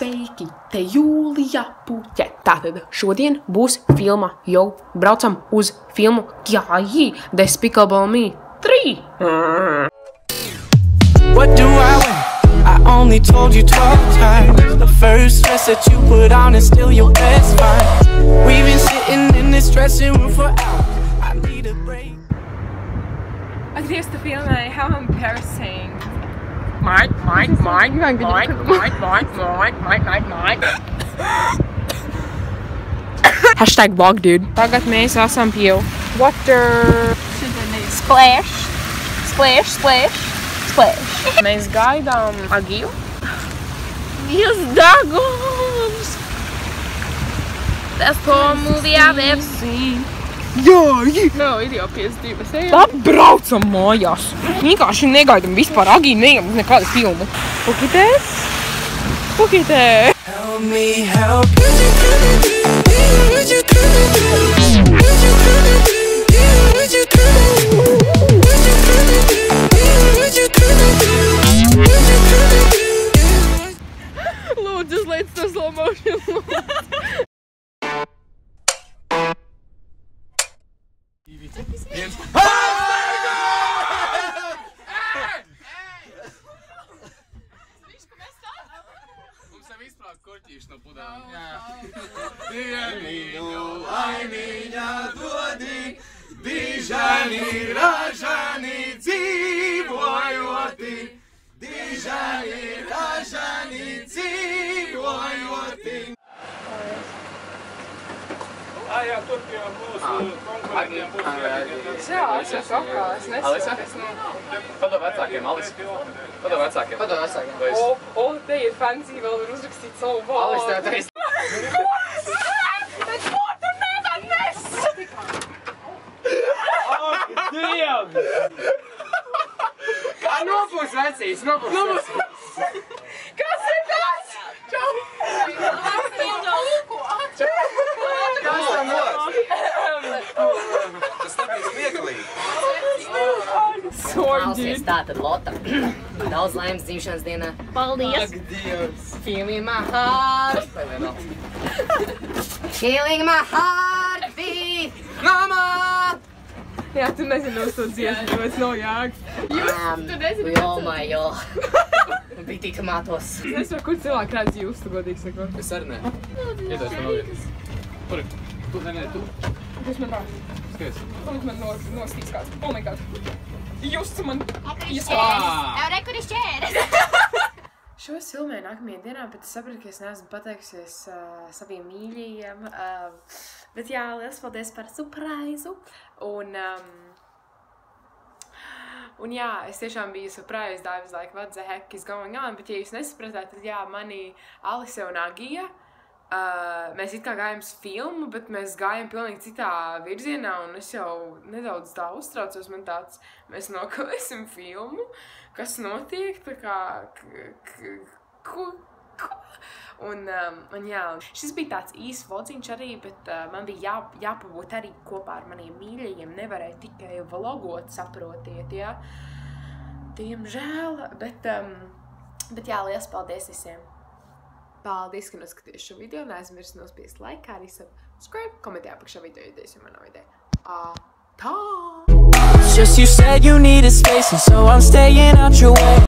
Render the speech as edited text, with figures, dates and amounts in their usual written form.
Sveiki, te Jūlija Puķe. Tātad šodien būs filma, jau braucam uz filmu Gyāji, Despicable Me 3. What do I win? I only told you 12 times. The first dress that you put on is still your best find. We've been sitting in this dressing room for hours. I need a break. Atgriezt filmai, how embarrassing. Mike. Hashtag vlog, dude. Tagad mēs esam pie water. Splash, splash, splash, splash. Mēs gaidām Agiju. Yes, doggos! That's the movie I've ever seen. Nav, ir jau 52. Tad braucam mājās. Vienkārši negaidam vispār Agiju, neejam uz nekādu filmu. Pukitē. Help me help. Lūdzu, uzliec to slow motion. Kurķīši no pudām. Dieniņu laimiņā dodi, dižani ražani dzīvojoti. Dižani ražani dzīvojoti. Jā, tur pie mūsu konkurentiem būs jāgadies. Jā, es esmu apkā, es nesaku. Pado vecākiem, Alis. Pado vecākiem. O, te ir fancy, vēl var uzrakstīt savu vārdu. Alis, tev ir. Bet ko tu nevar nes? Ak, Dievs! Kā nopūs vecīs, Kas ir tas? Čau! Kas tam būs? Tas nebija smieklīgi. Klausies, tātad Lota. Daudz laimes dzimšanas dienā. Paldies! Ak, Dievs! Feeling my heart. Feeling my heart beat. Mama! Jā, tu nezini uz to dziesmu, jo es nav jēgas. Tu nezini, Jo. Bitī tomātos. Es nezinu, kur cilvēki redz jūs, tu godīgi sakot. Es arī nē. Iedod man novietas. Kur? Tu, nē, tu. Kas man nāk? Skaties. Lūdzu, man nostīs kāds. Oh my god. Jūs man Rekur ir šķēres. Šo es filmēju nākamajā dienā, bet es sapratu, ka es neesmu pateikusies saviem mīļajiem. Bet jā, liels paldies par surprise. Un jā, es tiešām biju surprised. I was like, what the heck is going on? Bet ja jūs nesapratāt, tad jā, mani Alise un Agija, mēs it kā gājām uz filmu, bet mēs gājām pilnīgi citā virzienā, un es jau nedaudz tā uztraucos, man tāds, mēs nokavēsim filmu, kas notiek, tā kā, ko? Un jā, šis bija tāds īsts vlociņš arī, bet man bija jāpabūt arī kopā ar maniem mīļajiem, nevarēja tikai vlogot, saprotiet, jā. Diemžēl, bet jā, liels paldies visiem. Paldies, ka noskaties šo video, neaizmirst nospiest like, kā arī subscribe, komentē apakšā video idejas, ja man nav ideja. Tā! Just you said you needed space, and so I'm staying out your way.